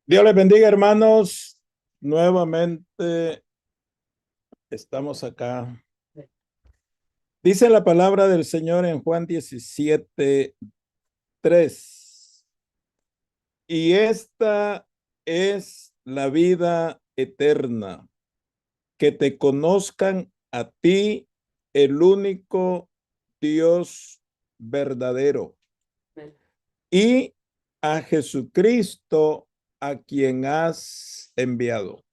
Dios les bendiga, hermanos. Nuevamente estamos acá. Dice la palabra del Señor en Juan 17:3. Y esta es la vida eterna, que te conozcan a ti, el único Dios verdadero, y a Jesucristo, a quien has enviado.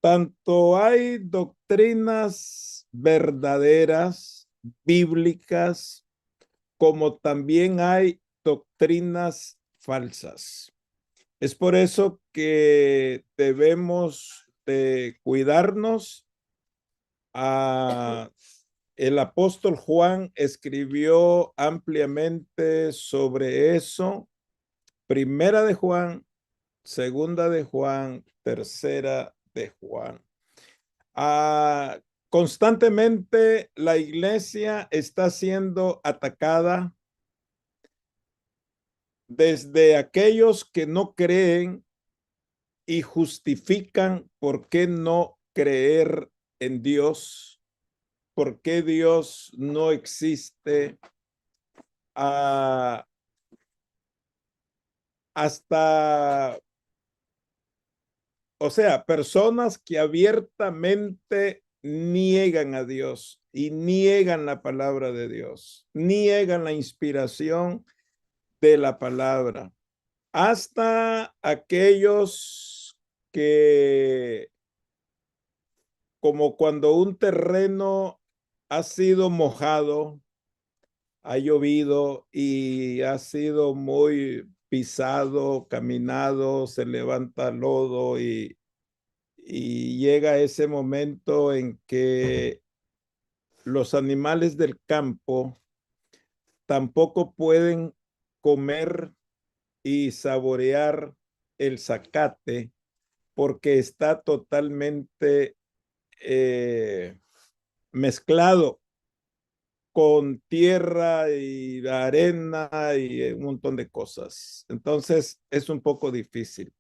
Tanto hay doctrinas verdaderas, bíblicas, como también hay doctrinas falsas. Es por eso que debemos de cuidarnos. El apóstol Juan escribió ampliamente sobre eso. Primera de Juan, segunda de Juan, tercera de Juan. Constantemente la iglesia está siendo atacada desde aquellos que no creen y justifican por qué no creer en Dios, por qué Dios no existe, ah, hasta, o sea, personas que abiertamente niegan a Dios y niegan la palabra de Dios, niegan la inspiración de la palabra, hasta aquellos que, como cuando un terreno ha sido mojado, ha llovido y ha sido muy pisado, caminado, se levanta lodo y llega ese momento en que los animales del campo tampoco pueden comer y saborear el zacate porque está totalmente mezclado con tierra y arena y un montón de cosas. Entonces es un poco difícil.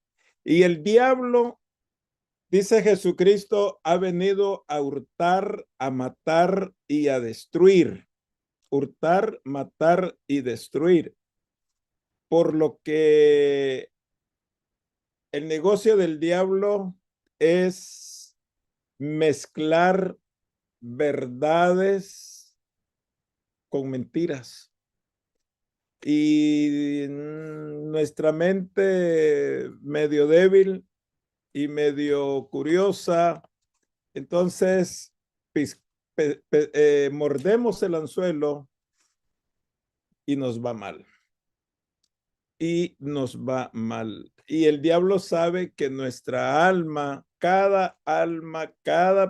Y el diablo, dice Jesucristo, ha venido a hurtar, a matar y a destruir. Hurtar, matar y destruir. Por lo que el negocio del diablo es mezclar verdades con mentiras. Y nuestra mente medio débil y medio curiosa, entonces mordemos el anzuelo y nos va mal. Y nos va mal. Y el diablo sabe que nuestra alma, cada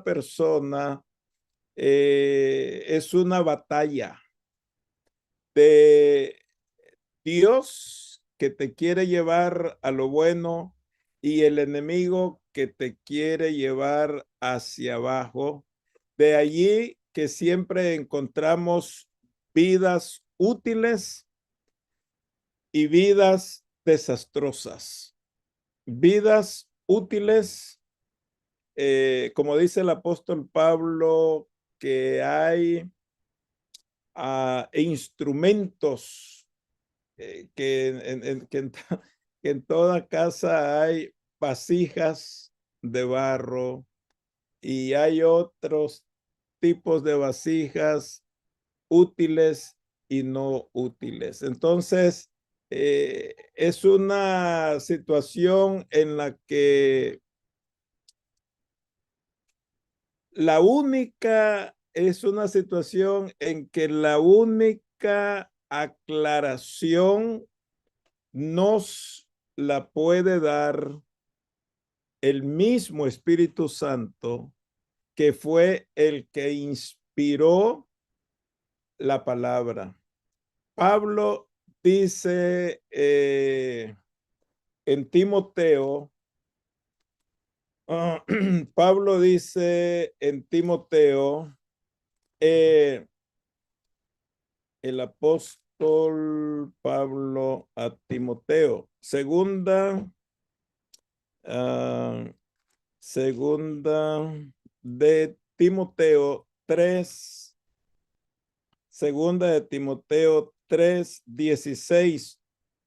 persona es una batalla de Dios que te quiere llevar a lo bueno y el enemigo que te quiere llevar hacia abajo. De allí que siempre encontramos vidas útiles y vidas desastrosas. Vidas útiles, como dice el apóstol Pablo, que hay instrumentos que en toda casa hay vasijas de barro y hay otros tipos de vasijas útiles y no útiles. Entonces, es una situación en la que es una situación en que la única aclaración nos la puede dar el mismo Espíritu Santo, que fue el que inspiró la palabra. Pablo dice en Timoteo, Pablo dice en Timoteo, el apóstol Pablo a Timoteo, segunda, ah, segunda de Timoteo 3, segunda de Timoteo 3:16.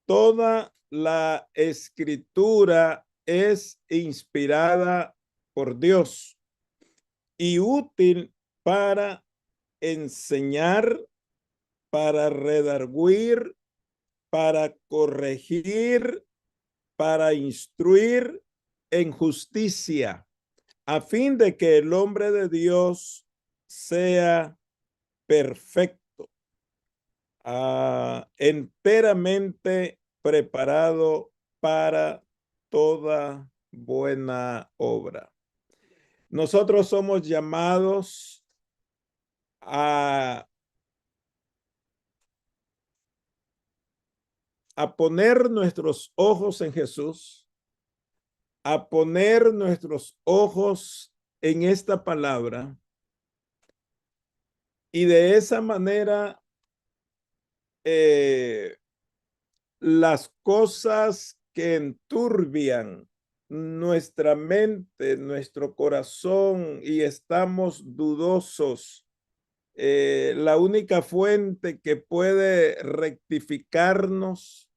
Toda la escritura es inspirada por Dios y útil para enseñar, para redarguir, para corregir, para instruir en justicia, a fin de que el hombre de Dios sea perfecto, enteramente preparado para toda buena obra. Nosotros somos llamados a poner nuestros ojos en Jesús, a poner nuestros ojos en esta palabra, y de esa manera las cosas que enturbian nuestra mente, nuestro corazón, y estamos dudosos, la única fuente que puede rectificarnos,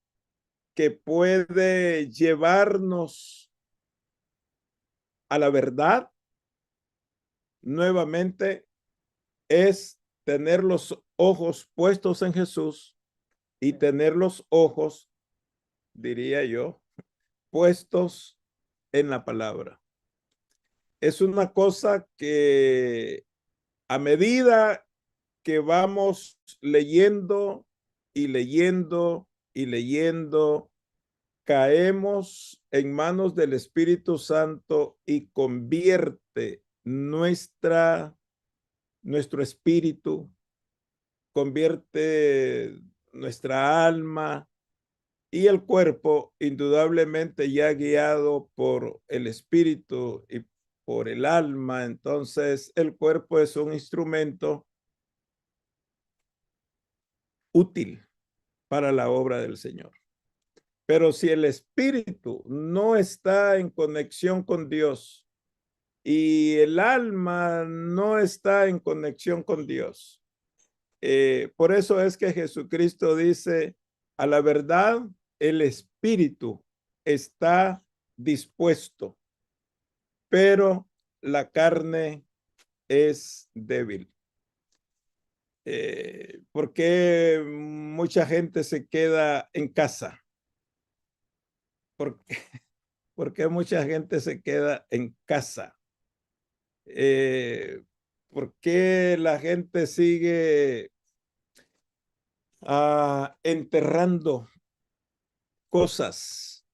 que puede llevarnos a la verdad, nuevamente, es tener los ojos puestos en Jesús y tener los ojos, diría yo, puestos en la palabra. Es una cosa que a medida que vamos leyendo y leyendo y leyendo, caemos en manos del Espíritu Santo y convierte nuestro espíritu, convierte nuestra alma y el cuerpo, indudablemente ya guiado por el espíritu y por el alma. Entonces el cuerpo es un instrumento útil para la obra del Señor. Pero si el espíritu no está en conexión con Dios y el alma no está en conexión con Dios, por eso es que Jesucristo dice, a la verdad, el espíritu está dispuesto, pero la carne es débil. ¿Por qué mucha gente se queda en casa? ¿Por qué, por qué mucha gente se queda en casa? ¿Por qué la gente sigue enterrando cosas?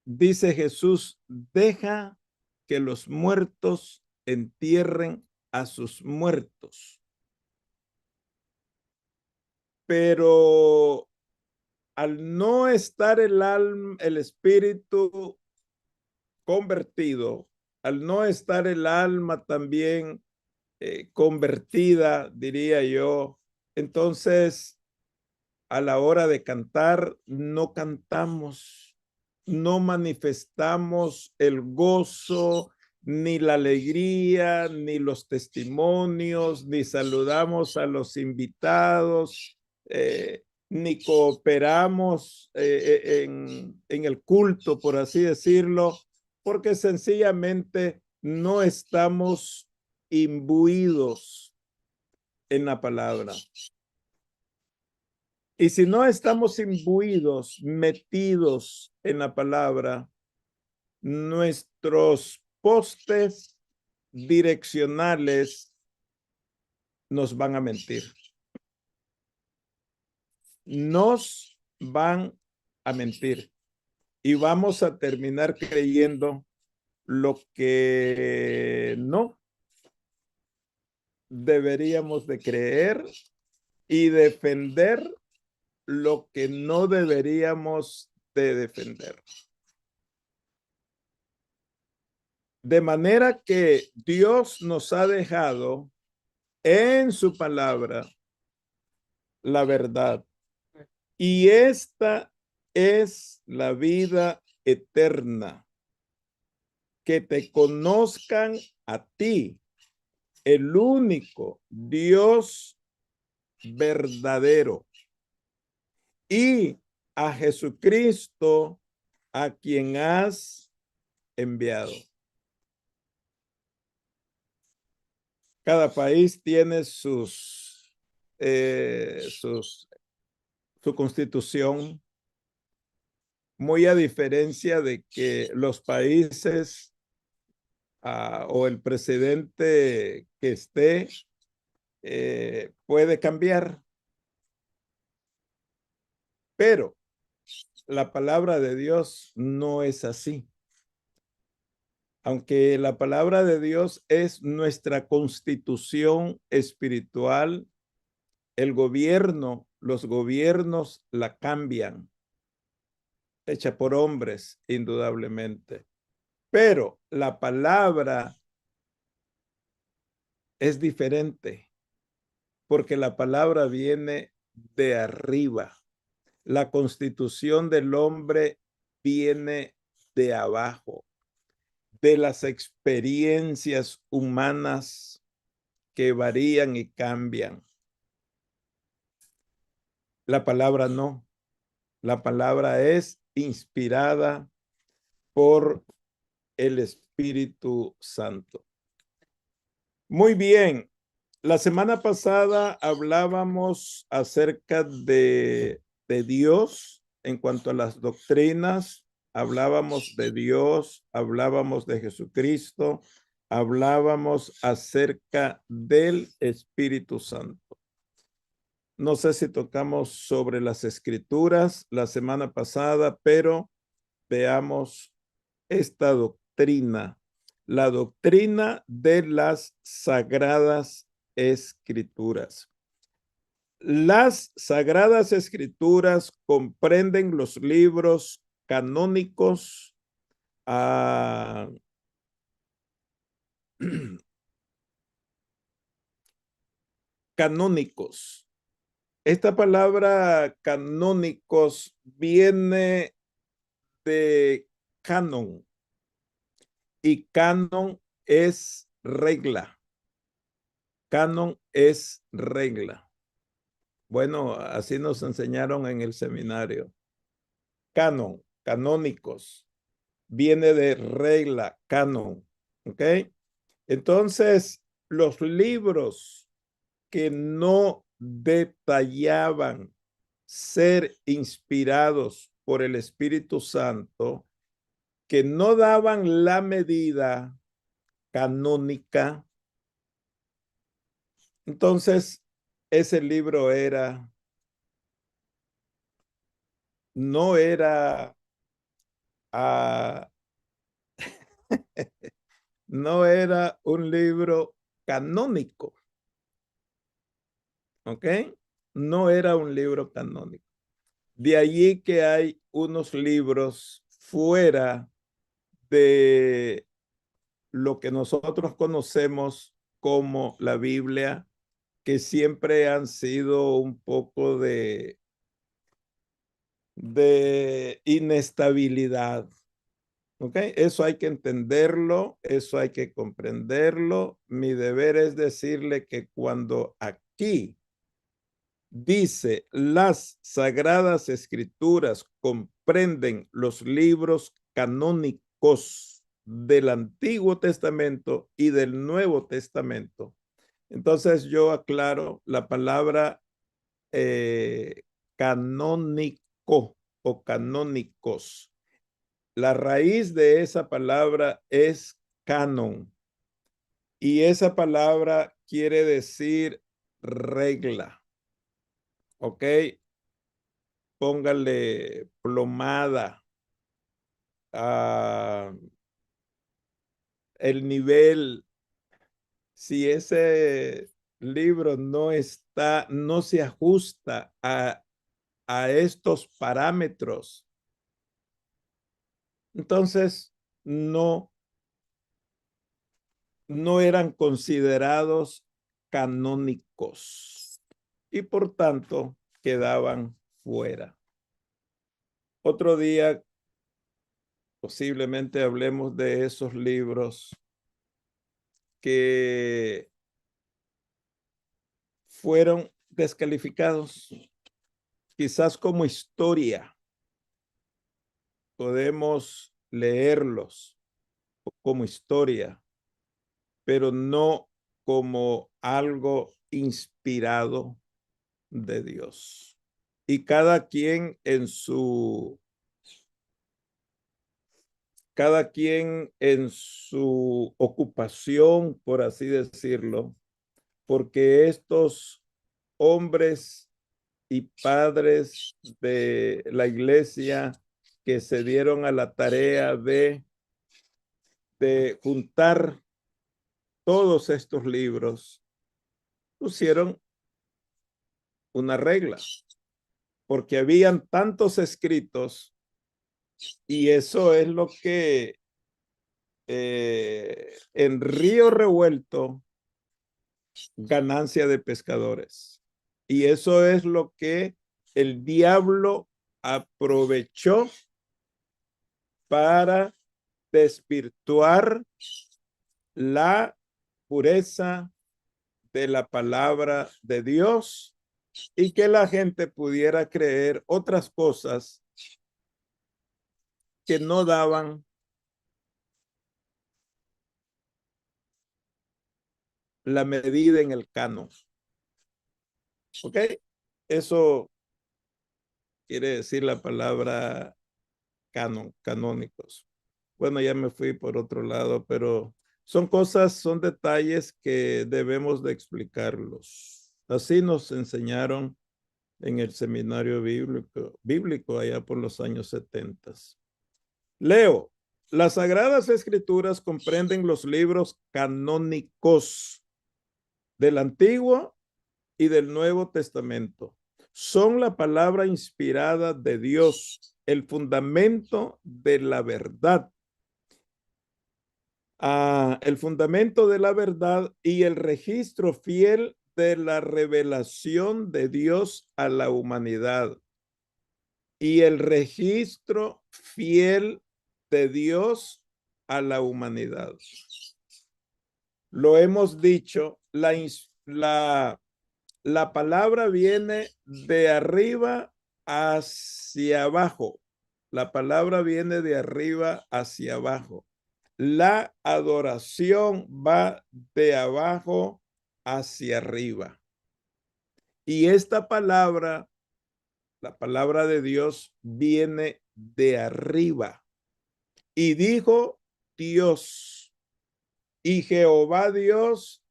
Dice Jesús, deja que los muertos entierren a sus muertos. Pero al no estar el alma, el espíritu convertido, al no estar el alma también convertida, diría yo, entonces a la hora de cantar no cantamos, no manifestamos el gozo, ni la alegría, ni los testimonios, ni saludamos a los invitados, ni cooperamos en el culto, por así decirlo, porque sencillamente no estamos imbuidos en la palabra. Y si no estamos imbuidos, metidos en la palabra, nuestros postes direccionales nos van a mentir. Nos van a mentir. Y vamos a terminar creyendo lo que no deberíamos de creer y defender lo que no deberíamos de defender. De manera que Dios nos ha dejado en su palabra la verdad. Y esta es la vida eterna, que te conozcan a ti, el único Dios verdadero, y a Jesucristo, a quien has enviado. Cada país tiene su constitución, muy a diferencia de que los países o el presidente que esté puede cambiar, pero la palabra de Dios no es así. Aunque la palabra de Dios es nuestra constitución espiritual, los gobiernos la cambian, hecha por hombres, indudablemente. Pero la palabra es diferente, porque la palabra viene de arriba. La constitución del hombre viene de abajo, de las experiencias humanas que varían y cambian. La palabra no. La palabra es inspirada por el Espíritu Santo. Muy bien. La semana pasada hablábamos acerca de Dios en cuanto a las doctrinas. Hablábamos de Dios, hablábamos de Jesucristo, hablábamos acerca del Espíritu Santo. No sé si tocamos sobre las escrituras la semana pasada, pero veamos esta doctrina, la doctrina de las sagradas escrituras. Las sagradas escrituras comprenden los libros canónicos, canónicos. Esta palabra canónicos viene de canon, y canon es regla. Canon es regla. Bueno, así nos enseñaron en el seminario. Canon, canónicos, viene de regla, canon. ¿Ok? Entonces, los libros que no detallaban ser inspirados por el Espíritu Santo, que no daban la medida canónica, entonces ese libro no era, uh, no era un libro canónico, ¿ok? No era un libro canónico. De allí que hay unos libros fuera de lo que nosotros conocemos como la Biblia, que siempre han sido un poco de inestabilidad. ¿Ok? Eso hay que entenderlo, eso hay que comprenderlo. Mi deber es decirle que cuando aquí dice las sagradas escrituras comprenden los libros canónicos del Antiguo Testamento y del Nuevo Testamento, entonces yo aclaro la palabra canónico o canónicos. La raíz de esa palabra es canon, y esa palabra quiere decir regla. ¿Ok? Póngale plomada, el nivel. Si ese libro no se ajusta a estos parámetros, entonces no eran considerados canónicos y por tanto quedaban fuera. Otro día posiblemente hablemos de esos libros que fueron descalificados, quizás como historia. Podemos leerlos como historia, pero no como algo inspirado de Dios. Y cada quien en su ocupación, por así decirlo, porque estos hombres y padres de la iglesia que se dieron a la tarea de juntar todos estos libros, pusieron una regla, porque habían tantos escritos y eso es lo que en río revuelto, ganancia de pescadores. Y eso es lo que el diablo aprovechó para desvirtuar la pureza de la palabra de Dios y que la gente pudiera creer otras cosas que no daban la medida en el canon. ¿Ok? Eso quiere decir la palabra canon, canónicos. Bueno, ya me fui por otro lado, pero son cosas, son detalles que debemos de explicarlos. Así nos enseñaron en el seminario bíblico allá por los años 70. Leo, las Sagradas Escrituras comprenden los libros canónicos del Antiguo y del Nuevo Testamento. Son la palabra inspirada de Dios, el fundamento de la verdad. El fundamento de la verdad y el registro fiel de la revelación de Dios a la humanidad. Y el registro fiel de Dios a la humanidad. Lo hemos dicho, la palabra viene de arriba hacia abajo. La palabra viene de arriba hacia abajo. La adoración va de abajo hacia arriba. Y esta palabra, la palabra de Dios, viene de arriba. Y dijo Dios, y Jehová Dios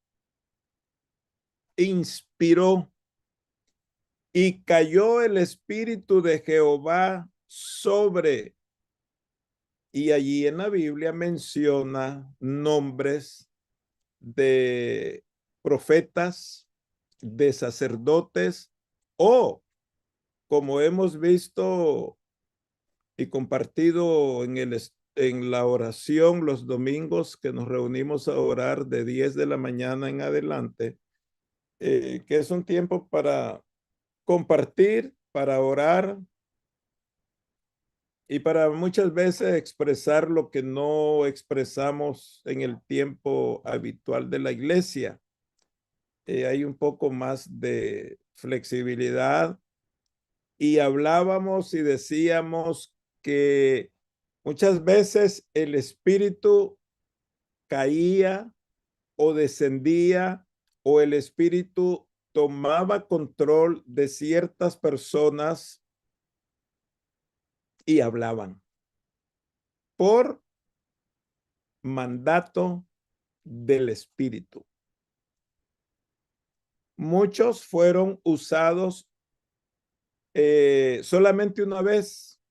inspiró, y cayó el espíritu de Jehová sobre. Y allí en la Biblia menciona nombres de profetas, de sacerdotes, o como hemos visto y compartido en la oración los domingos que nos reunimos a orar de 10 de la mañana en adelante, que es un tiempo para compartir, para orar y para muchas veces expresar lo que no expresamos en el tiempo habitual de la iglesia. Hay un poco más de flexibilidad y hablábamos y decíamos que muchas veces el espíritu caía o descendía o el espíritu tomaba control de ciertas personas y hablaban por mandato del espíritu. Muchos fueron usados solamente una vez.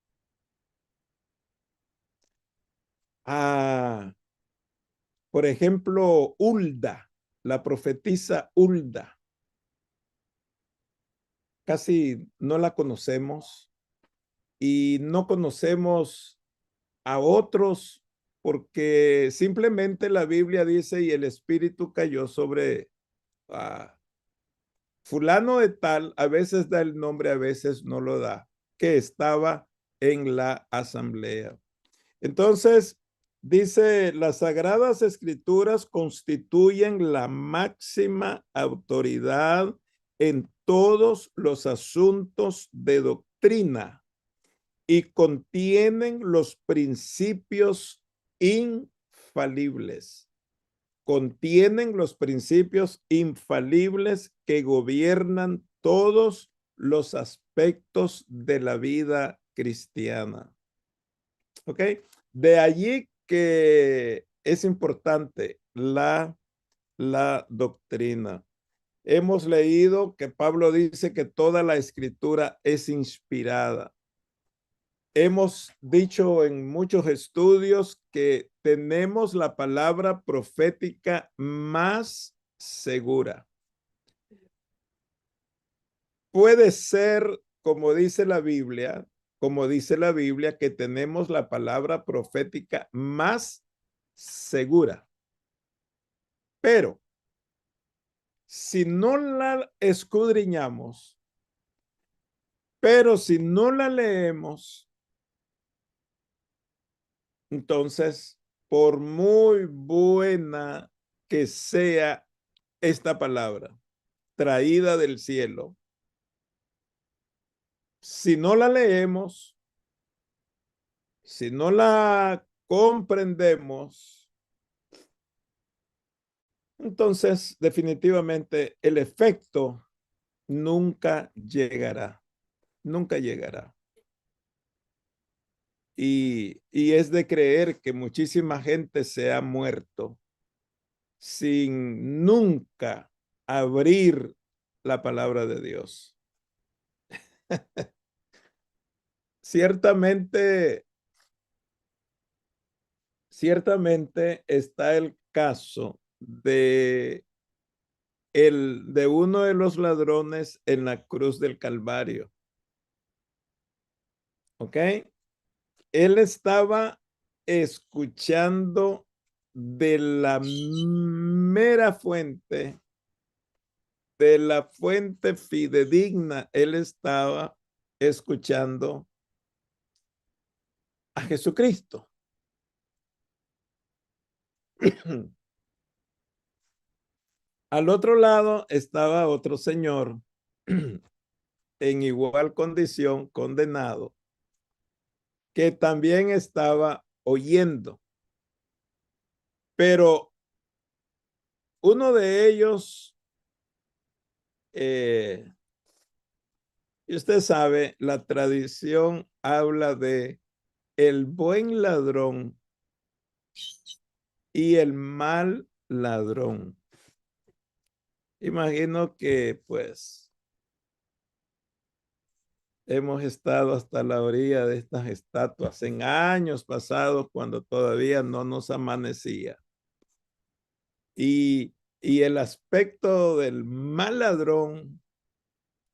Por ejemplo, Hulda, la profetisa Hulda. Casi no la conocemos y no conocemos a otros porque simplemente la Biblia dice y el espíritu cayó sobre fulano de tal, a veces da el nombre, a veces no lo da, que estaba en la asamblea. Entonces, dice, las Sagradas Escrituras constituyen la máxima autoridad en todos los asuntos de doctrina y contienen los principios infalibles. Contienen los principios infalibles que gobiernan todos los aspectos de la vida cristiana. ¿Ok? De allí que es importante la doctrina. Hemos leído que Pablo dice que toda la escritura es inspirada. Hemos dicho en muchos estudios que tenemos la palabra profética más segura. Puede ser, como dice la Biblia, que tenemos la palabra profética más segura. Pero si no la escudriñamos, si no la leemos, entonces, por muy buena que sea esta palabra traída del cielo, si no la leemos, si no la comprendemos, entonces definitivamente el efecto nunca llegará, nunca llegará. Y es de creer que muchísima gente se ha muerto sin nunca abrir la palabra de Dios. Ciertamente está el caso de uno de los ladrones en la cruz del Calvario. ¿Ok? Él estaba escuchando de la mera fuente, de la fuente fidedigna. Él estaba escuchando a Jesucristo. Al otro lado estaba otro señor en igual condición, condenado, que también estaba oyendo. Pero uno de ellos, y usted sabe, la tradición habla de el buen ladrón y el mal ladrón. Imagino que pues hemos estado hasta la orilla de estas estatuas en años pasados cuando todavía no nos amanecía. Y el aspecto del mal ladrón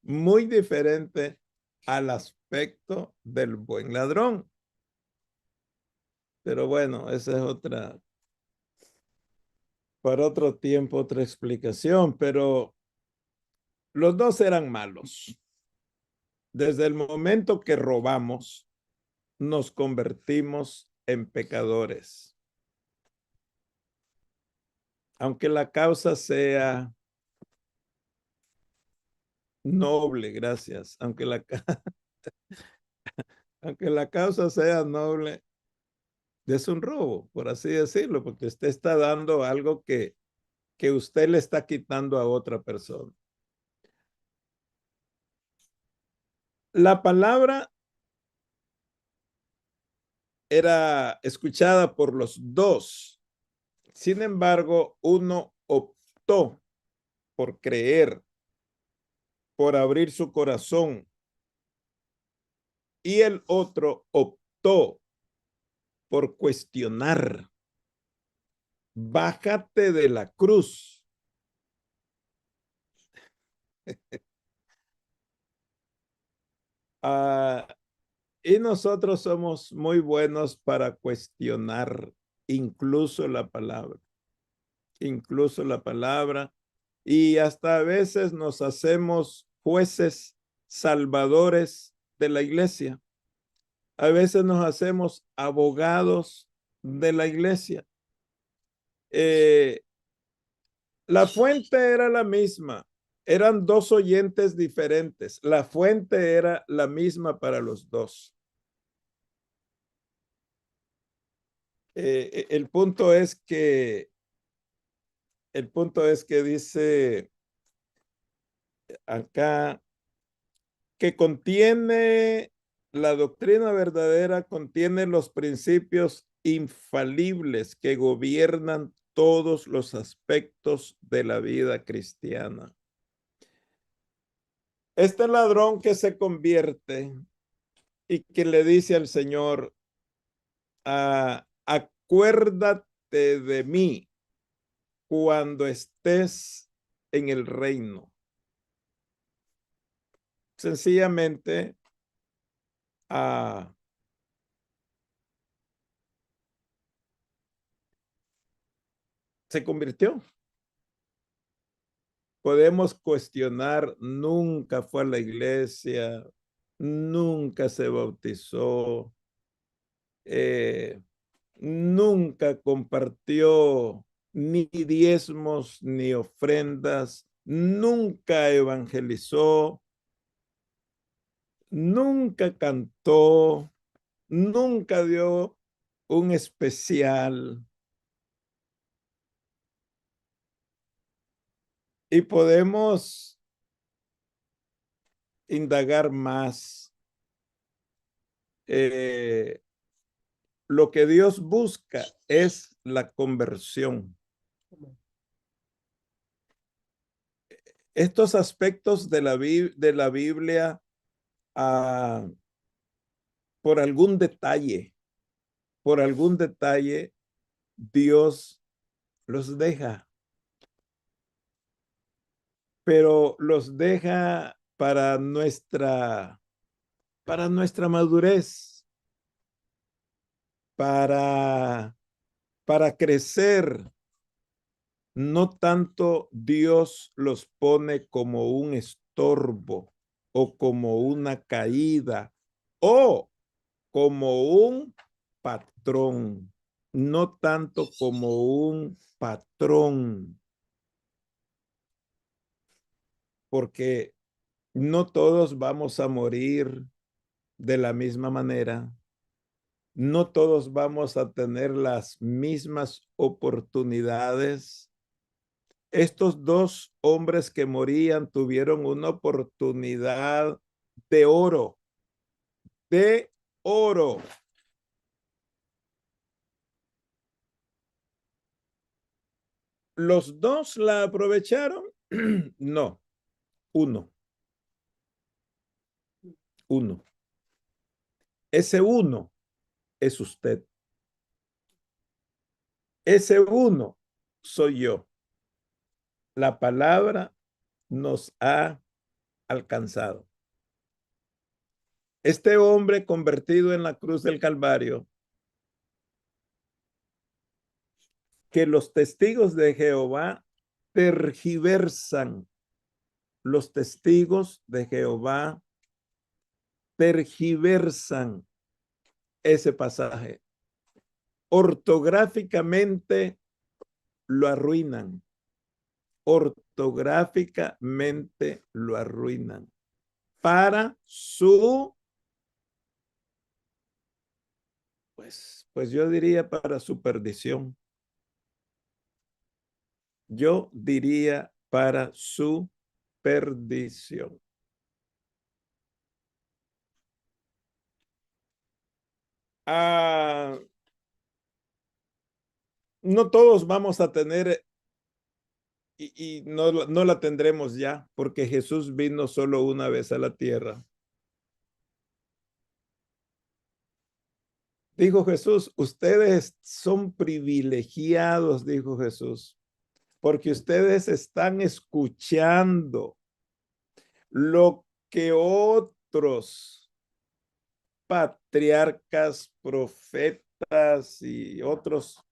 muy diferente al aspecto del buen ladrón. Pero bueno, esa es otra, para otro tiempo, otra explicación, pero los dos eran malos. Desde el momento que robamos, nos convertimos en pecadores. Aunque la causa sea noble, gracias. Aunque la causa sea noble, es un robo, por así decirlo, porque usted está dando algo que usted le está quitando a otra persona. La palabra era escuchada por los dos. Sin embargo, uno optó por creer, por abrir su corazón, y el otro optó por cuestionar. Bájate de la cruz. Y nosotros somos muy buenos para cuestionar incluso la palabra, y hasta a veces nos hacemos jueces salvadores de la iglesia. A veces nos hacemos abogados de la iglesia. La fuente era la misma. Eran dos oyentes diferentes. La fuente era la misma para los dos. El punto es que dice acá que contiene la doctrina verdadera, contiene los principios infalibles que gobiernan todos los aspectos de la vida cristiana. Este ladrón que se convierte y que le dice al Señor, acuérdate de mí cuando estés en el reino. Sencillamente, se convirtió. Podemos cuestionar, nunca fue a la iglesia, nunca se bautizó, nunca compartió ni diezmos ni ofrendas, nunca evangelizó, nunca cantó, nunca dio un especial. Y podemos indagar más. Lo que Dios busca es la conversión. Estos aspectos de la Biblia, por algún detalle, Dios los deja, pero los deja para nuestra madurez, para crecer. No tanto Dios los pone como un estorbo o como una caída o como un patrón, no tanto como un patrón, porque no todos vamos a morir de la misma manera, no todos vamos a tener las mismas oportunidades. Estos dos hombres que morían tuvieron una oportunidad de oro, de oro. ¿Los dos la aprovecharon? No, uno. Ese uno es usted. Ese uno soy yo. La palabra nos ha alcanzado. Este hombre convertido en la cruz del Calvario, que los testigos de Jehová tergiversan. Los testigos de Jehová tergiversan ese pasaje. Ortográficamente lo arruinan. Ortográficamente lo arruinan. Para su, pues yo diría para su perdición. Yo diría para su perdición. No todos vamos a tener y no la tendremos ya, porque Jesús vino solo una vez a la tierra. Dijo Jesús, ustedes son privilegiados, dijo Jesús, porque ustedes están escuchando lo que otros patriarcas, profetas y otros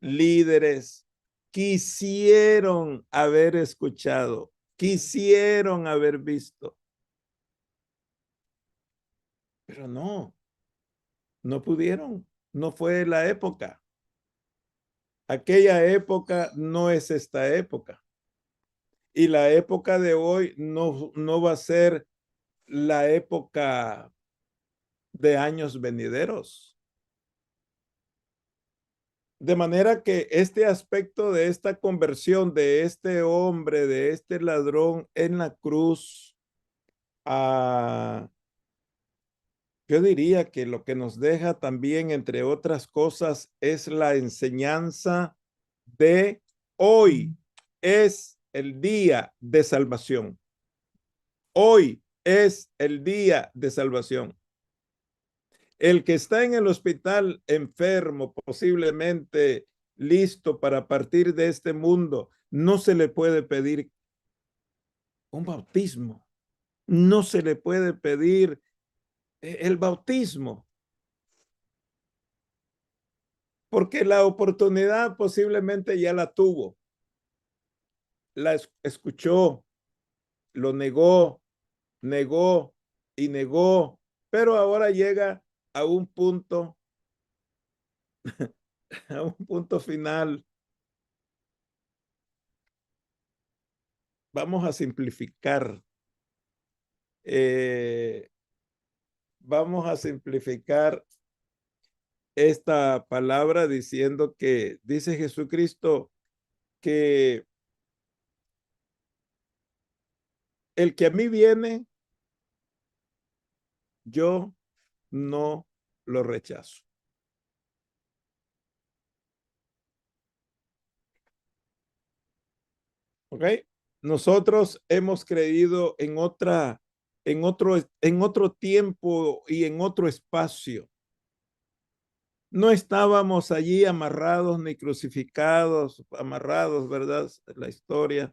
líderes quisieron haber escuchado, quisieron haber visto, pero no. No pudieron, no fue la época. Aquella época no es esta época. Y la época de hoy no va a ser la época de años venideros. De manera que este aspecto de esta conversión de este hombre, de este ladrón en la cruz, yo diría que lo que nos deja también, entre otras cosas, es la enseñanza de hoy es el día de salvación. Hoy es el día de salvación. El que está en el hospital enfermo, posiblemente listo para partir de este mundo, no se le puede pedir un bautismo. No se le puede pedir el bautismo, porque la oportunidad posiblemente ya la tuvo, la escuchó, lo negó, negó y negó, pero ahora llega a un punto, a un punto final. Vamos a simplificar, eh, vamos a simplificar esta palabra diciendo que dice Jesucristo que el que a mí viene, yo no lo rechazo. ¿Ok? Nosotros hemos creído en otro tiempo y en otro espacio. No estábamos allí amarrados ni crucificados, amarrados, ¿verdad? La historia.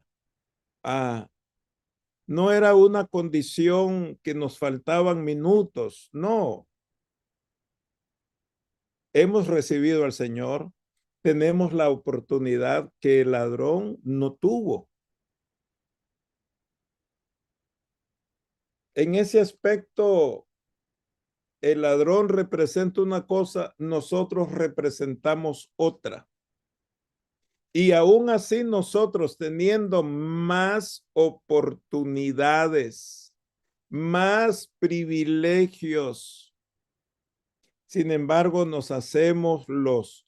No era una condición que nos faltaban minutos, no. Hemos recibido al Señor, tenemos la oportunidad que el ladrón no tuvo. En ese aspecto, el ladrón representa una cosa, nosotros representamos otra. Y aún así nosotros teniendo más oportunidades, más privilegios, sin embargo nos hacemos los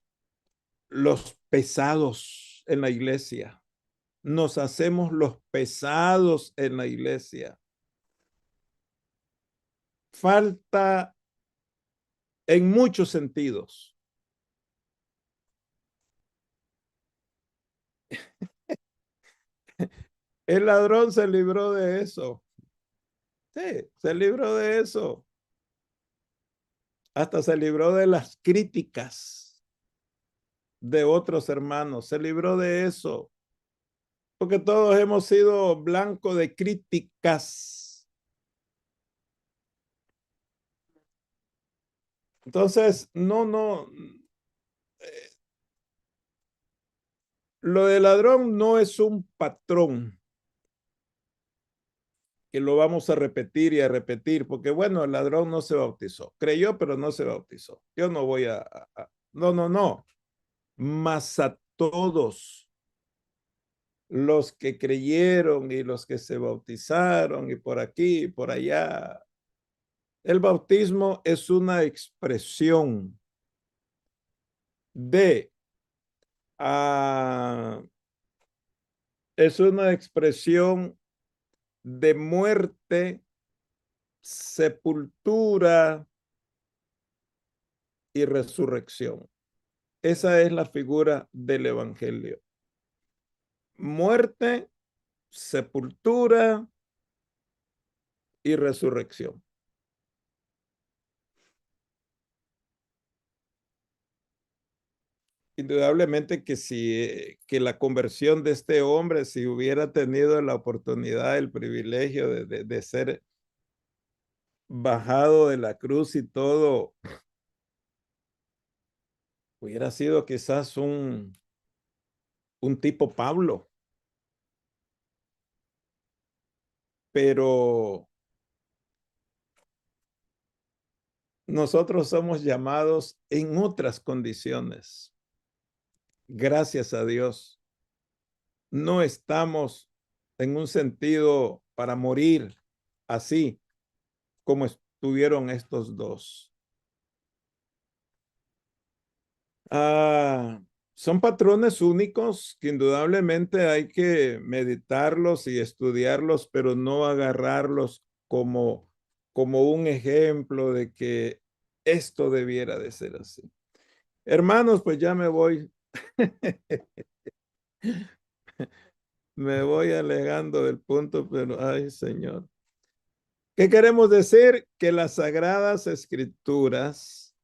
pesados en la iglesia. Nos hacemos los pesados en la iglesia. Falta en muchos sentidos. El ladrón se libró de eso. Sí, se libró de eso. Hasta se libró de las críticas de otros hermanos. Se libró de eso. Porque todos hemos sido blanco de críticas. Entonces, no. Lo de ladrón no es un patrón que lo vamos a repetir y a repetir, porque bueno, el ladrón no se bautizó, creyó, pero no se bautizó. Yo no voy no. Mas a todos los que creyeron y los que se bautizaron y por aquí y por allá, el bautismo es una expresión de, uh, es una expresión de muerte, sepultura y resurrección. Esa es la figura del evangelio. Muerte, sepultura y resurrección. Indudablemente que si que la conversión de este hombre, si hubiera tenido la oportunidad, el privilegio de ser bajado de la cruz y todo, hubiera sido quizás un tipo Pablo, pero nosotros somos llamados en otras condiciones. Gracias a Dios. No estamos en un sentido para morir así como estuvieron estos dos. Son patrones únicos que indudablemente hay que meditarlos y estudiarlos, pero no agarrarlos como un ejemplo de que esto debiera de ser así. Hermanos, pues ya me voy. Me voy alejando del punto, pero ay, Señor. ¿Qué queremos decir? Que las Sagradas Escrituras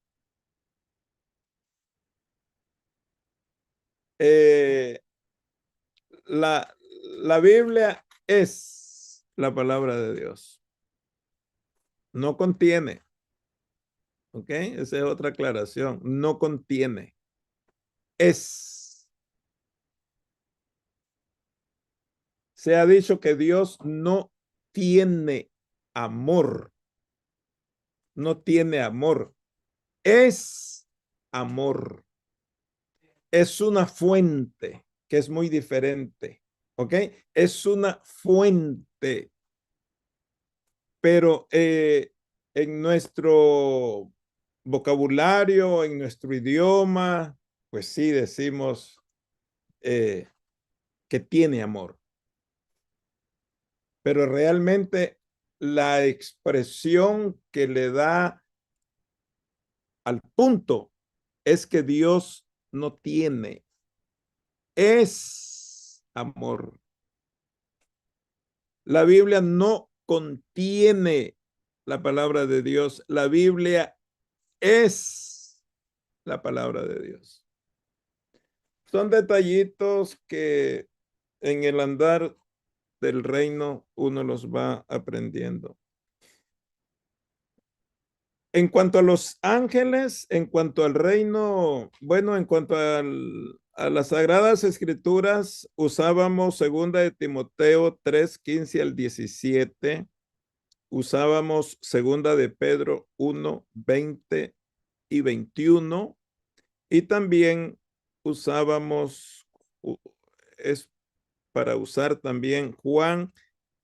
eh, la, la Biblia es la palabra de Dios. No contiene, ¿ok? Esa es otra aclaración. No contiene. Es. Se ha dicho que Dios no tiene amor. No tiene amor. Es amor. Es una fuente que es muy diferente, ¿ok? Es una fuente, pero en nuestro vocabulario, en nuestro idioma, pues sí decimos eh, que tiene amor, pero realmente la expresión que le da al punto es que Dios no tiene, es amor. La Biblia no contiene la palabra de Dios. La Biblia es la palabra de Dios. Son detallitos que en el andar del reino uno los va aprendiendo. En cuanto a los ángeles, en cuanto al reino, bueno, en cuanto a las Sagradas Escrituras, usábamos segunda de Timoteo 3:15 al 17. Usábamos segunda de Pedro 1:20 y 21 y también usábamos, es para usar también Juan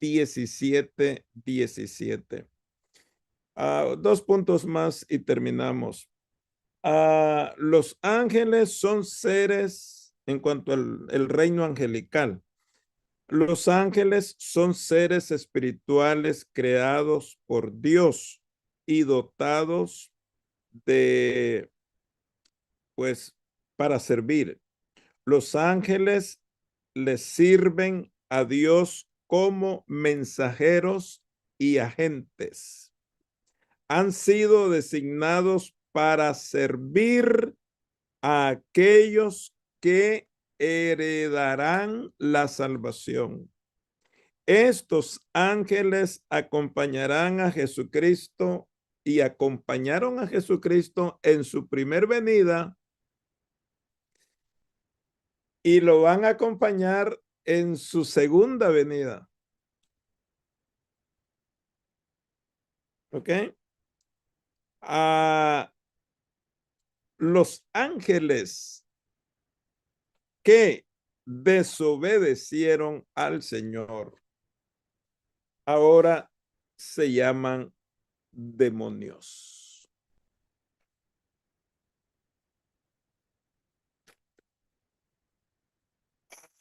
17:17. Dos puntos más y terminamos. Los ángeles son seres en cuanto al el reino angelical. Los ángeles son seres espirituales creados por Dios y dotados de, pues, para servir. Los ángeles le sirven a Dios como mensajeros y agentes. Han sido designados para servir a aquellos que heredarán la salvación. Estos ángeles acompañarán a Jesucristo y acompañaron a Jesucristo en su primer venida y lo van a acompañar en su segunda venida. ¿Ok? A los ángeles que desobedecieron al Señor ahora se llaman demonios.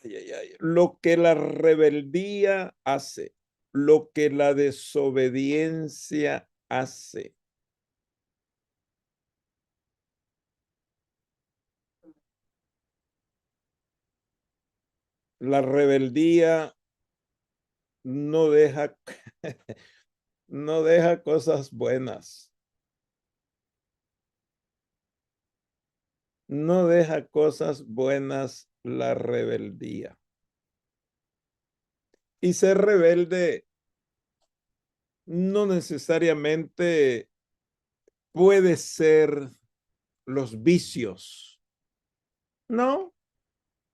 Ay, ay, ay. Lo que la rebeldía hace, lo que la desobediencia hace. La rebeldía no deja, no deja cosas buenas. No deja cosas buenas la rebeldía. Y ser rebelde no necesariamente puede ser los vicios. No,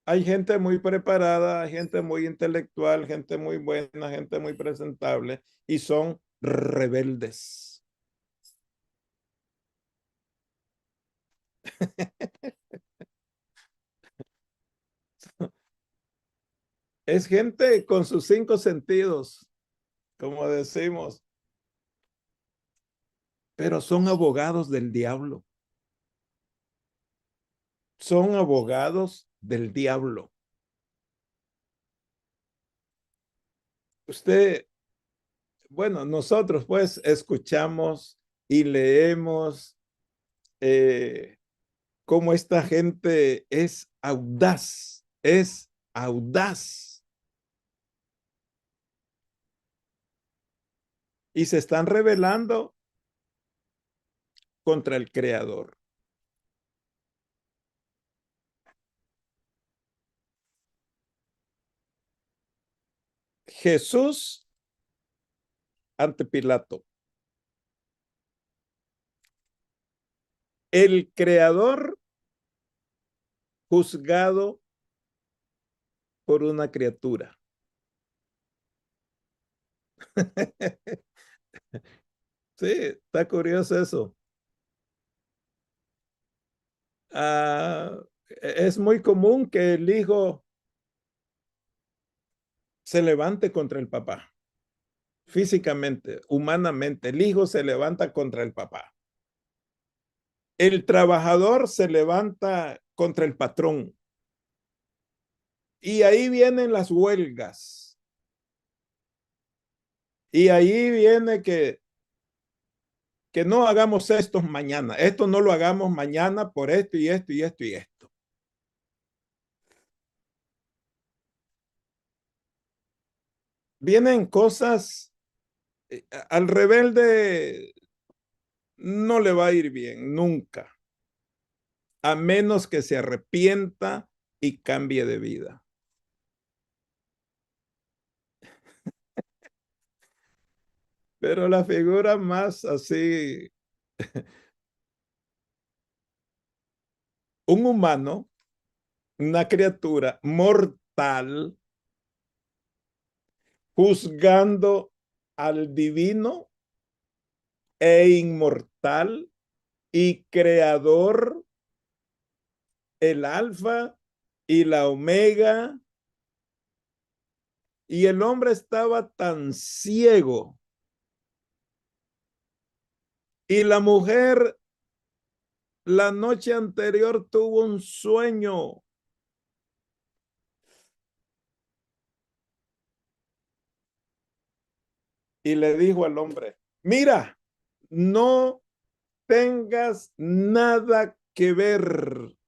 hay gente muy preparada, gente muy intelectual, gente muy buena, gente muy presentable y son rebeldes. Es gente con sus 5 sentidos, como decimos, pero son abogados del diablo. Son abogados del diablo. Usted, bueno, nosotros pues escuchamos y leemos cómo esta gente es audaz y se están rebelando contra el Creador. Jesús ante Pilato. El Creador juzgado por una criatura. Sí, está curioso eso. Ah, es muy común que el hijo se levante contra el papá, físicamente, humanamente. El hijo se levanta contra el papá. El trabajador se levanta contra el patrón. Y ahí vienen las huelgas. Y ahí viene que no hagamos esto mañana. Esto no lo hagamos mañana por esto y esto y esto y esto. Vienen cosas, al rebelde no le va a ir bien nunca, a menos que se arrepienta y cambie de vida. Pero la figura más así, un humano, una criatura mortal, juzgando al divino e inmortal y creador, el alfa y la omega, y el hombre estaba tan ciego y la mujer la noche anterior tuvo un sueño y le dijo al hombre, mira, no tengas nada que ver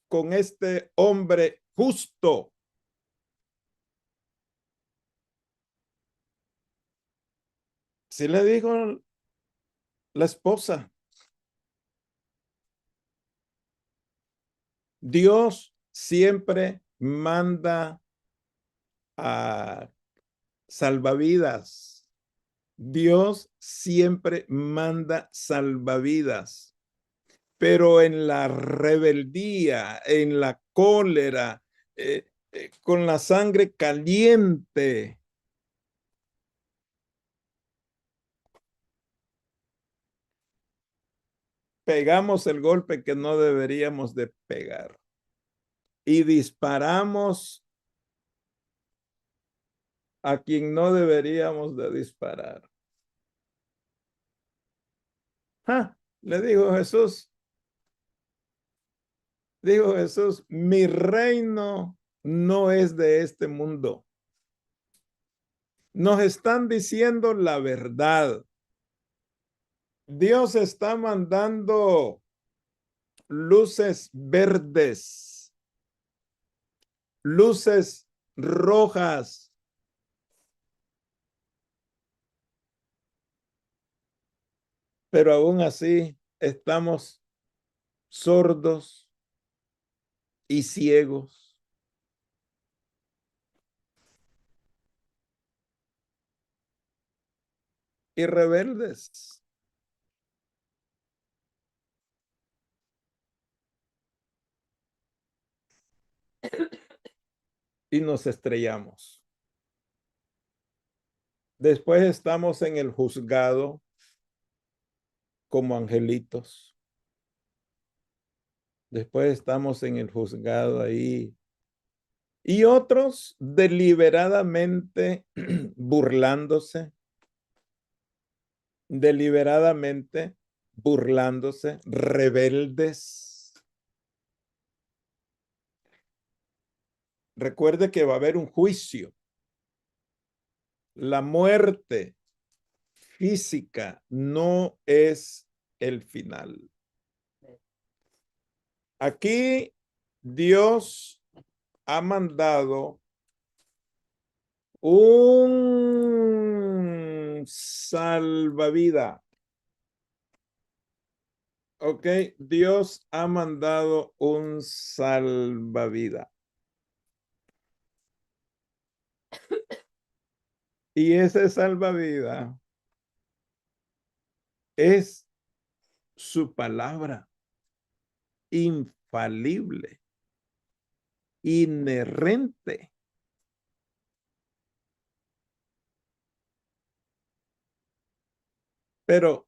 con este hombre justo. Sí le dijo la esposa. Dios siempre manda a salvavidas. Dios siempre manda salvavidas, pero en la rebeldía, en la cólera, con la sangre caliente, pegamos el golpe que no deberíamos de pegar y disparamos a quien no deberíamos de disparar. ¡Ja! Le dijo Jesús, mi reino no es de este mundo. Nos están diciendo la verdad. Dios está mandando luces verdes, luces rojas, pero aún así estamos sordos y ciegos y rebeldes y nos estrellamos. Después estamos en el juzgado como angelitos. Después estamos en el juzgado ahí. Y otros deliberadamente burlándose, rebeldes. Recuerde que va a haber un juicio. La muerte física no es el final. Aquí Dios ha mandado un salvavidas. Ok, Dios ha mandado un salvavidas. Y ese salvavidas es su palabra infalible, inherente. Pero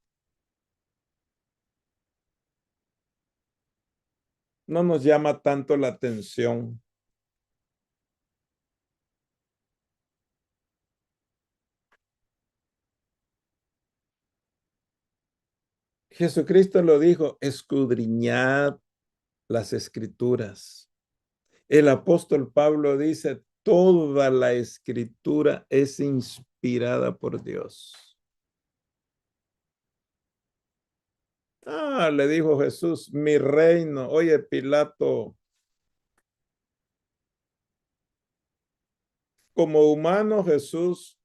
no nos llama tanto la atención. Jesucristo lo dijo, escudriñad las escrituras. El apóstol Pablo dice, toda la escritura es inspirada por Dios. Le dijo Jesús, mi reino. Oye, Pilato, como humano Jesús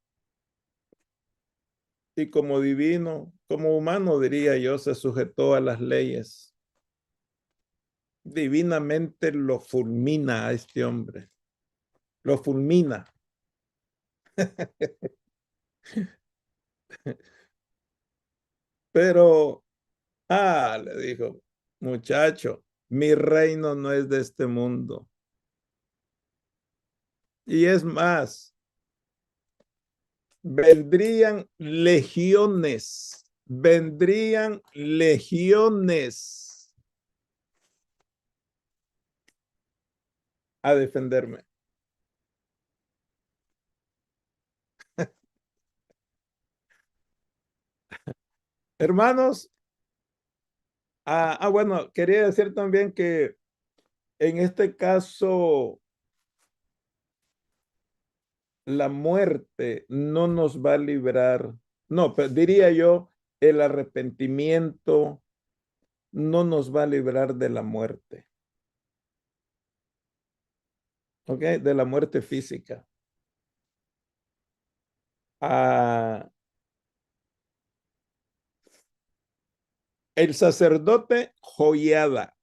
y como divino, como humano diría yo, se sujetó a las leyes. Divinamente lo fulmina a este hombre, lo fulmina. Pero, le dijo, muchacho, mi reino no es de este mundo. Y es más, vendrían legiones a defenderme. Hermanos, bueno, quería decir también que en este caso la muerte no nos va a librar, no, pero diría yo, el arrepentimiento no nos va a librar de la muerte, ¿ok? De la muerte física. Ah, el sacerdote Joiada,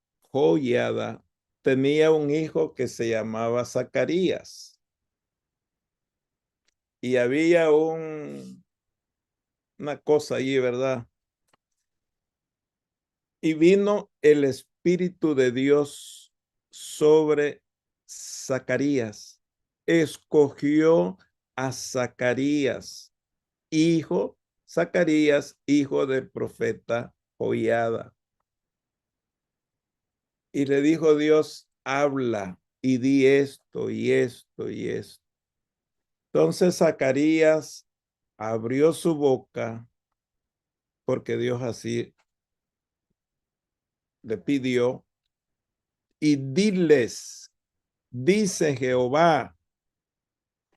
tenía un hijo que se llamaba Zacarías y había una cosa ahí, ¿verdad? Y vino el Espíritu de Dios sobre Zacarías. Escogió a Zacarías, hijo del profeta Joiada. Y le dijo Dios, habla y di esto y esto y esto. Entonces Zacarías abrió su boca porque Dios así le pidió y diles, dice Jehová.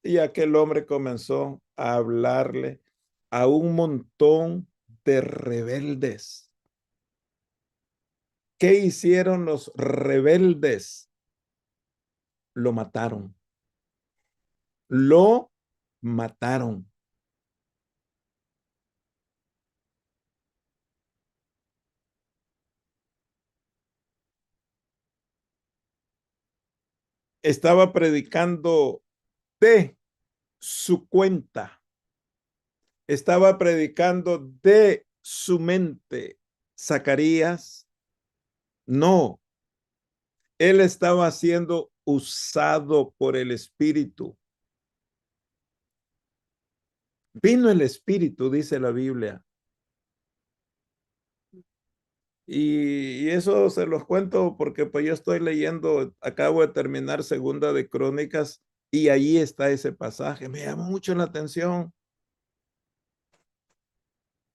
Y aquel hombre comenzó a hablarle a un montón de rebeldes. ¿Qué hicieron los rebeldes? Lo mataron. Lo mataron. Estaba predicando de su cuenta. Estaba predicando de su mente. Zacarías, no. Él estaba siendo usado por el Espíritu. Vino el Espíritu, dice la Biblia. Y eso se los cuento porque pues yo estoy leyendo, acabo de terminar Segunda de Crónicas y ahí está ese pasaje. Me llamó mucho la atención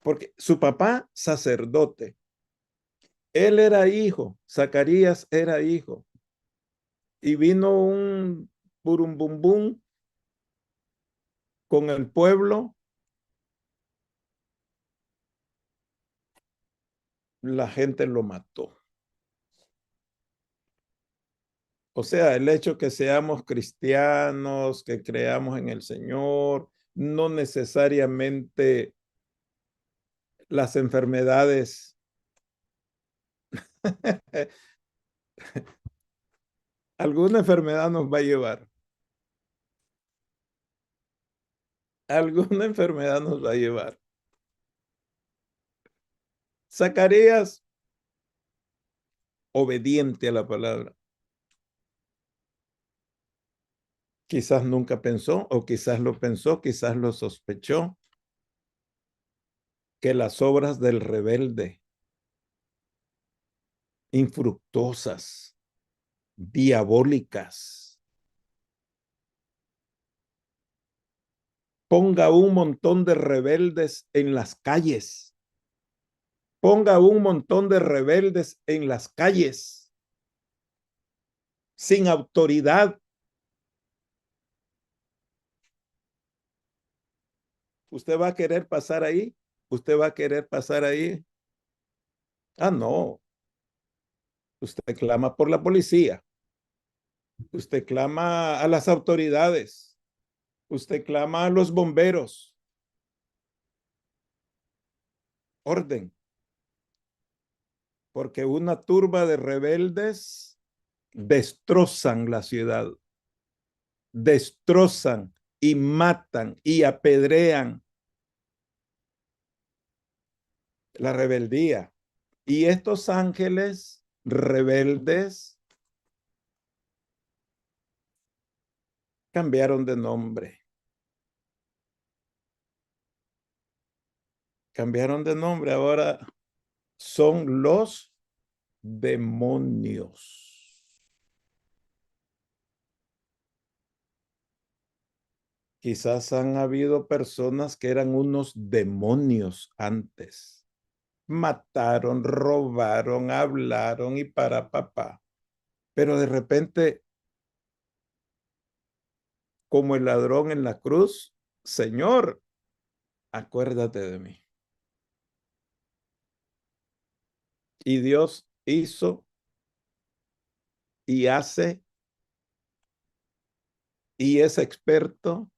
porque su papá, sacerdote, él era hijo, Zacarías era hijo, y vino un burumbumbum con el pueblo, la gente lo mató. O sea, el hecho que seamos cristianos, que creamos en el Señor, no necesariamente las enfermedades, alguna enfermedad nos va a llevar, alguna enfermedad nos va a llevar. Zacarías, obediente a la palabra, quizás nunca pensó, o quizás lo pensó, quizás lo sospechó, que las obras del rebelde, infructuosas, diabólicas, ponga un montón de rebeldes en las calles, ponga un montón de rebeldes en las calles, sin autoridad. ¿Usted va a querer pasar ahí? ¿Usted va a querer pasar ahí? Ah, no. Usted clama por la policía. Usted clama a las autoridades. Usted clama a los bomberos. Orden. Porque una turba de rebeldes destrozan la ciudad. Destrozan y matan y apedrean la rebeldía. Y estos ángeles rebeldes cambiaron de nombre. Cambiaron de nombre. Ahora son los demonios. Quizás han habido personas que eran unos demonios antes. Mataron, robaron, hablaron y para papá. Pero de repente, como el ladrón en la cruz, Señor, acuérdate de mí. Y Dios hizo y hace y es experto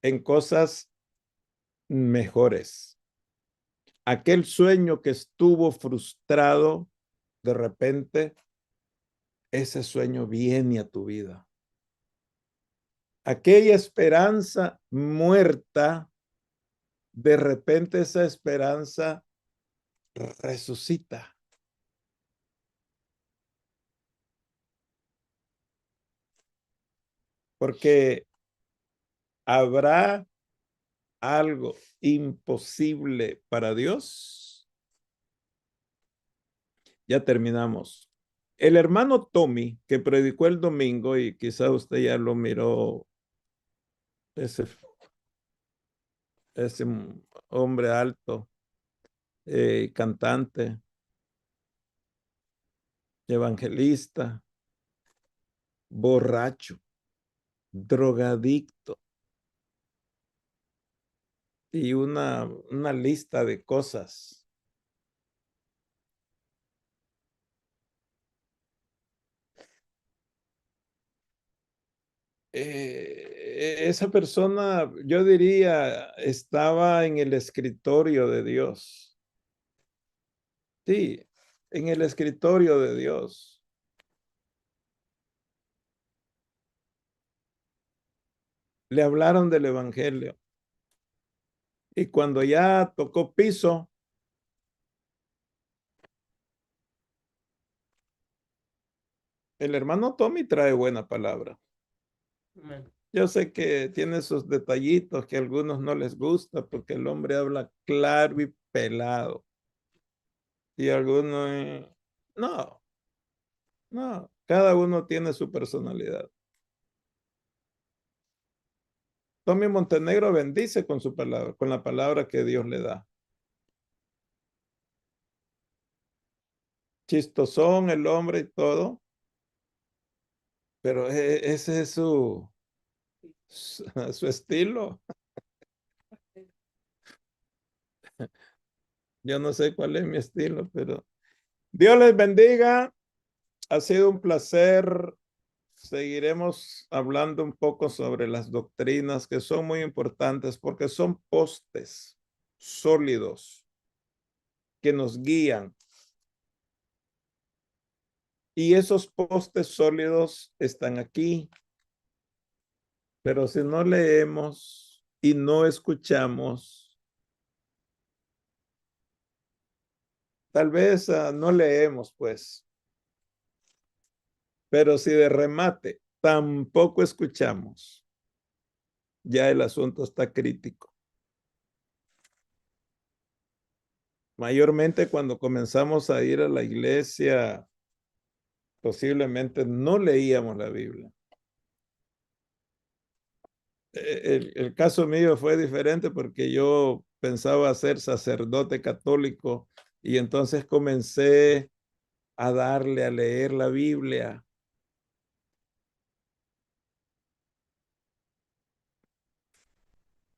en cosas mejores. Aquel sueño que estuvo frustrado, de repente, ese sueño viene a tu vida. Aquella esperanza muerta, de repente esa esperanza resucita. Porque habrá algo imposible para Dios. Ya terminamos. El hermano Tommy, que predicó el domingo, y quizá usted ya lo miró, ese, ese hombre alto, cantante, evangelista, borracho, drogadicto y una lista de cosas. Esa persona, yo diría, estaba en el escritorio de Dios. Sí, en el escritorio de Dios. Le hablaron del evangelio. Y cuando ya tocó piso, el hermano Tommy trae buena palabra. Yo sé que tiene sus detallitos que a algunos no les gusta porque el hombre habla claro y pelado. y algunos, no, no, cada uno tiene su personalidad. Tommy Montenegro bendice con su palabra, con la palabra que Dios le da. Chistosón el hombre y todo, pero ese es su estilo. Yo no sé cuál es mi estilo, pero Dios les bendiga. Ha sido un placer. Seguiremos hablando un poco sobre las doctrinas que son muy importantes porque son postes sólidos que nos guían. Y esos postes sólidos están aquí. Pero si no leemos y no escuchamos, tal vez no leemos, pues. Pero si de remate tampoco escuchamos, ya el asunto está crítico. Mayormente cuando comenzamos a ir a la iglesia, posiblemente no leíamos la Biblia. El caso mío fue diferente porque yo pensaba ser sacerdote católico y entonces comencé a darle a leer la Biblia.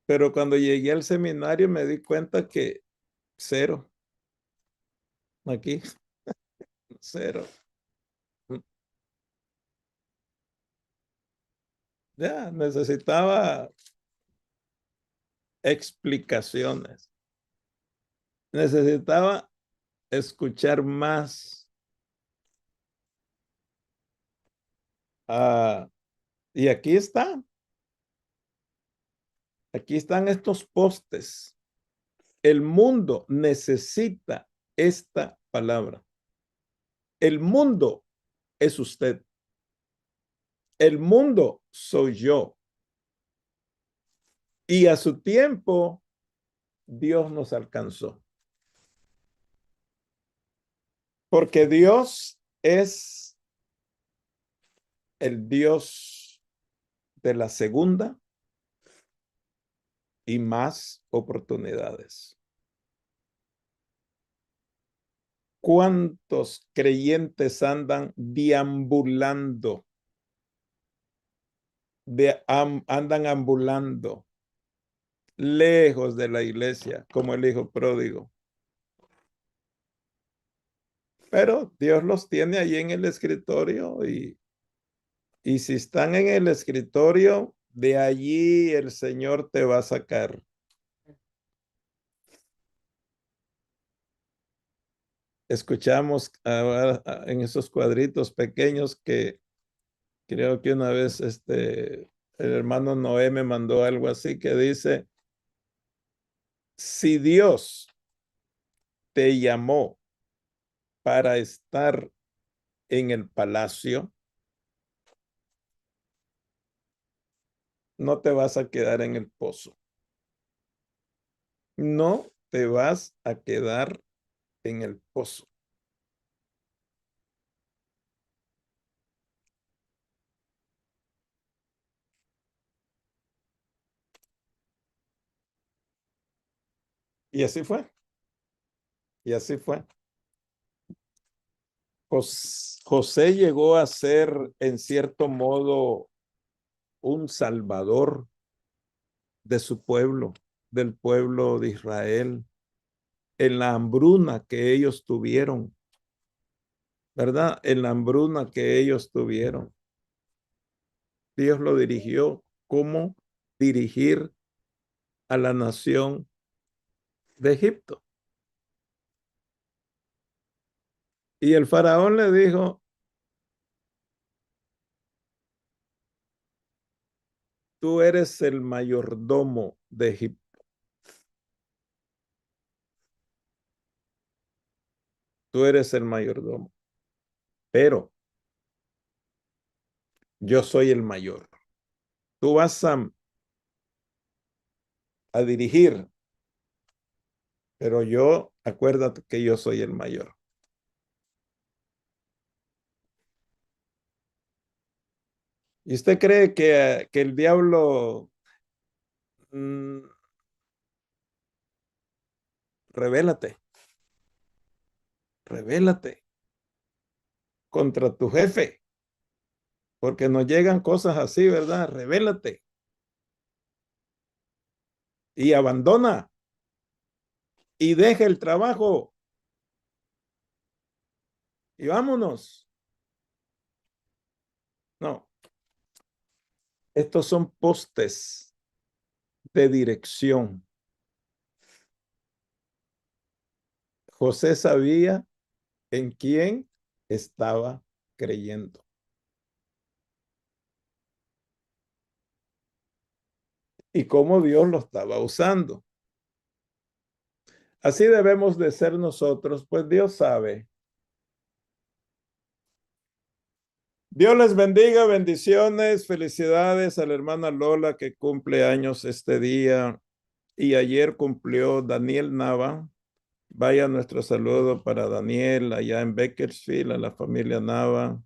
Pero cuando llegué al seminario me di cuenta que cero, aquí, cero. Ya, necesitaba explicaciones. Necesitaba escuchar más. Ah, y aquí están estos postes. El mundo necesita esta palabra. El mundo es usted. El mundo soy yo. Y a su tiempo, Dios nos alcanzó. Porque Dios es el Dios de la segunda y más oportunidades. ¿Cuántos creyentes andan deambulando? Andan ambulando lejos de la iglesia, como el hijo pródigo. Pero Dios los tiene ahí en el escritorio y si están en el escritorio, de allí el Señor te va a sacar. Escuchamos ahora en esos cuadritos pequeños que creo que una vez el hermano Noé me mandó algo así que dice, si Dios te llamó para estar en el palacio, no te vas a quedar en el pozo. No te vas a quedar en el pozo. Y así fue. Y así fue. José llegó a ser, en cierto modo, un salvador de su pueblo, del pueblo de Israel, en la hambruna que ellos tuvieron, ¿verdad? En la hambruna que ellos tuvieron. Dios lo dirigió. ¿Cómo dirigir a la nación de Egipto? Y el faraón le dijo, tú eres el mayordomo de Egipto. Tú eres el mayordomo. Pero yo soy el mayor. Tú vas a dirigir, pero yo, acuérdate que yo soy el mayor. ¿Y usted cree que el diablo, mm, revélate, revélate contra tu jefe, porque nos llegan cosas así, ¿verdad? Revélate y abandona y deja el trabajo y vámonos. No, estos son postes de dirección. José sabía en quién estaba creyendo y cómo Dios lo estaba usando. Así debemos de ser nosotros, pues Dios sabe. Dios les bendiga, bendiciones, felicidades a la hermana Lola que cumple años este día y ayer cumplió Daniel Nava. Vaya nuestro saludo para Daniel allá en Bakersfield, a la familia Nava,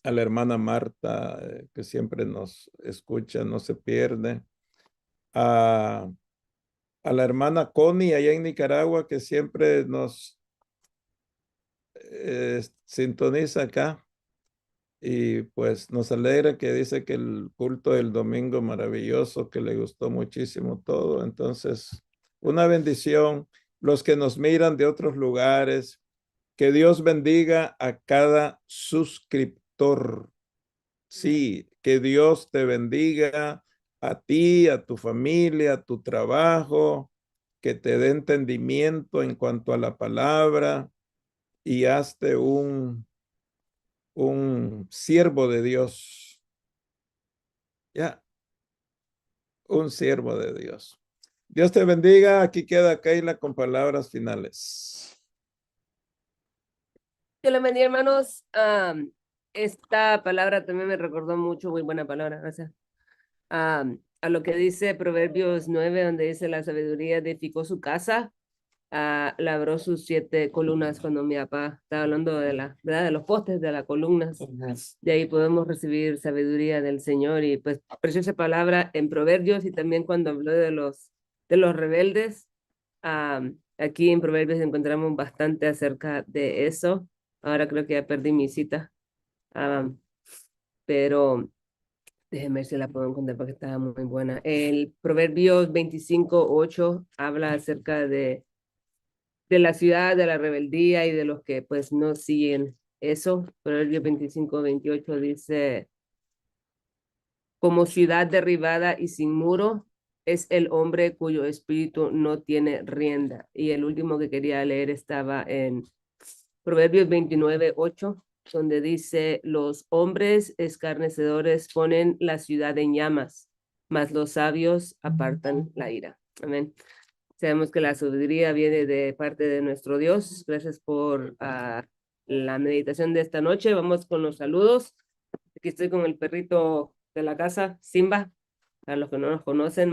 a la hermana Marta que siempre nos escucha, no se pierde, a, a la hermana Connie allá en Nicaragua que siempre nos sintoniza acá. Y pues nos alegra que dice que el culto del domingo maravilloso, que le gustó muchísimo todo. Entonces, una bendición. Los que nos miran de otros lugares, que Dios bendiga a cada suscriptor. Sí, que Dios te bendiga a ti, a tu familia, a tu trabajo, que te dé entendimiento en cuanto a la palabra y hazte un siervo de Dios, ya, un siervo de Dios. Dios te bendiga. Aquí queda Keila con palabras finales. Dios les bendiga, hermanos. Esta palabra también me recordó mucho, muy buena palabra, gracias. A lo que dice Proverbios 9, donde dice la sabiduría edificó su casa, labró sus 7 columnas cuando mi papá estaba hablando de ¿verdad? De los postes de las columnas. De ahí podemos recibir sabiduría del Señor y pues preciosa palabra en Proverbios y también cuando habló de los rebeldes. Aquí en Proverbios encontramos bastante acerca de eso. Ahora creo que ya perdí mi cita, pero déjenme ver si la puedo encontrar porque estaba muy buena. El Proverbios 25:8 habla acerca de la ciudad, de la rebeldía y de los que pues no siguen eso. Proverbios 25:28 dice, como ciudad derribada y sin muro es el hombre cuyo espíritu no tiene rienda. Y el último que quería leer estaba en Proverbios 29:8, donde dice, los hombres escarnecedores ponen la ciudad en llamas, mas los sabios apartan la ira. Amén. Sabemos que la sabiduría viene de parte de nuestro Dios. Gracias por la meditación de esta noche. Vamos con los saludos. Aquí estoy con el perrito de la casa, Simba, para los que no nos conocen.